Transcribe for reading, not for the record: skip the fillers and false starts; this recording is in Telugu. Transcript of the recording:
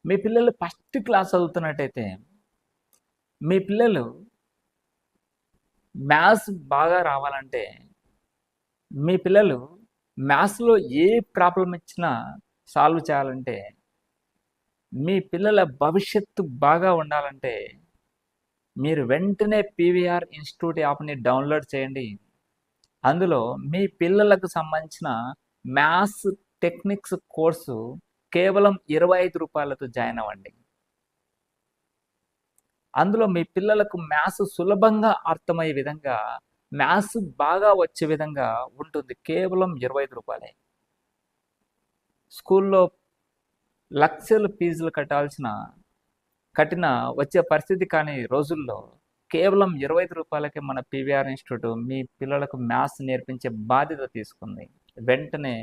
మీ పిల్లలు ఫస్ట్ క్లాస్ చదువుతున్నట్టయితే, మీ పిల్లలు మ్యాథ్స్ బాగా రావాలంటే, మీ పిల్లలు మ్యాథ్స్‌లో ఏ ప్రాబ్లమ్ ఇచ్చినా సాల్వ్ చేయాలంటే, మీ పిల్లల భవిష్యత్తు బాగా ఉండాలంటే, మీరు వెంటనే పీవీఆర్ ఇన్‌స్టిట్యూట్ యాప్‌ని డౌన్‌లోడ్ చేయండి. అందులో మీ పిల్లలకు సంబంధించిన మ్యాథ్స్ టెక్నిక్స్ కోర్సు కేవలం రూ. 25తో జాయిన్ అవ్వండి. అందులో మీ పిల్లలకు మ్యాథ్స్ సులభంగా అర్థమయ్యే విధంగా, మ్యాథ్స్ బాగా వచ్చే విధంగా ఉంటుంది. కేవలం రూ. 25. స్కూల్లో లక్షలు ఫీజులు కట్టిన వచ్చే పరిస్థితి కాని రోజుల్లో కేవలం రూ. 25కే మన పీవీఆర్ ఇన్‌స్టిట్యూట్ మీ పిల్లలకు మ్యాథ్స్ నేర్పించే బాధ్యత తీసుకుంది. వెంటనే